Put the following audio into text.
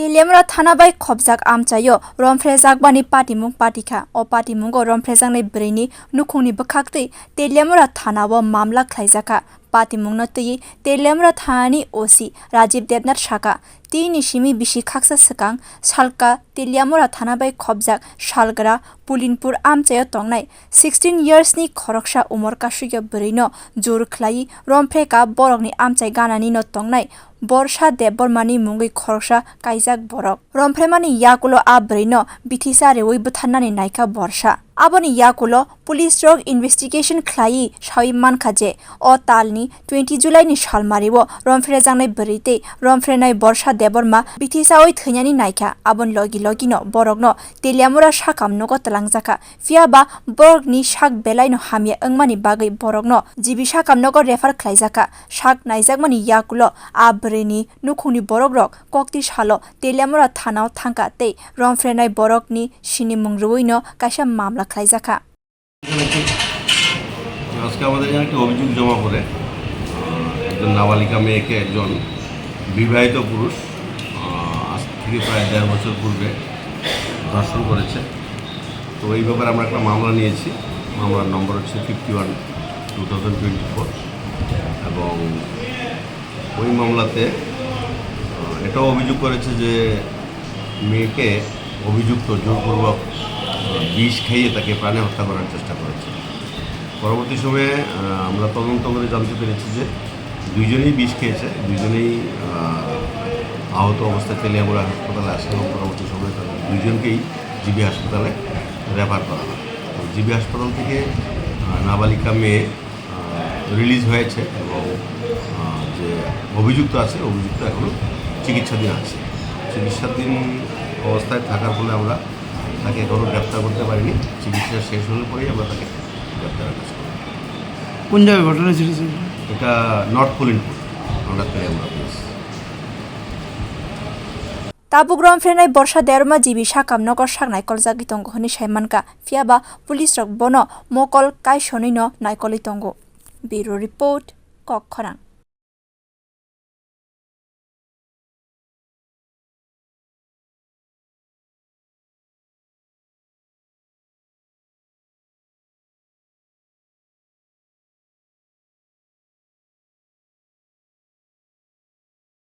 Teliamura thana bai khobjak amchai rompherejakmani patimung patikha o patimungo rompherejaknai bwrui nukhungni bwkhak tei Teliamura thana o mamla khwlaijakha patimung no tui Teliamura thani osi Rajiv Debnat shaka tini simi bisi khaksa swkang salka Teliamura thana bai khobjak salgra pulinpur amchai tongnai 16 years ni khoroksa Omar kasukya bwrui no jor khlai romphereka borok ni amchai ganani no tongnai Barsha Debbarma mungui khoroksa kaijak borok rompherenai yakulo a bwrui no bithi thwinani naikha Barsha Aboni yakulo police rok investigation khlai chawi mankha je o Talni 20 July ni salmari o rompherejaknai bwrui tei rompherenai Barsha Debbarma bithi thwinani naikha abon logi no borok no Teliamura sakam no twlangjakha fiaba borok ni sak belai no hamya wngmani bagui borok no GB sakam no refer khwlaijakha sak naijakmani yakulo a bwrui ni nukhungni borok rok kokti salo Teliamura thana thangka tei rompherenai borok ni sinimung rwi no kaisa mamla khwlaijakha আজকে আমাদের এখানে একটা অভিযোগ জমা পড়ে একজন নাবালিকা মেয়েকে একজন বিবাহিত পুরুষ আজ থেকে প্রায় 1.5 বছর পূর্বে ধর্ষণ করেছে। তো এই ব্যাপারে আমরা একটা মামলা নিয়েছি। মামলার নম্বর হচ্ছে 51/2024 এবং ওই মামলাতে এটাও অভিযোগ করেছে যে মেয়েকে অভিযুক্ত জোরপূর্বক বিষ খাইয়ে তাকে প্রাণে হত্যা করার চেষ্টা করেছে। পরবর্তী সময়ে আমরা তদন্ত করে জানতে পেরেছি যে দুইজনেই বিষ খেয়েছে, দুইজনেই আহত অবস্থায় তেলিয়ামুরা হাসপাতালে আসে এবং পরবর্তী সময়ে তাদের দুইজনকেই জিবি হাসপাতালে রেফার করা হয়। তো জিবি হাসপাতাল থেকে নাবালিকা মেয়ে রিলিজ হয়েছে এবং যে অভিযুক্ত আছে অভিযুক্ত এখনও চিকিৎসাধীন আছে। চিকিৎসাধীন অবস্থায় থাকার ফলে আমরা তাকে এখনও গ্রেপ্তার করতে পারিনি। চিকিৎসা শেষ হলে পরেই আমরা তাকে গ্রেপ্তারের কাজ করি। কোন জায়গায় ঘটনা ছিল? এটা নর্থ পুলিনপুর আমরা Teliamura। Tabok rompherenai Barsha Debbarma GB sakam no sak naikol jagui tongo hini saimanka fiaba police rok bono mokol kaisoni no naikoli tongo. Bureau report khorok.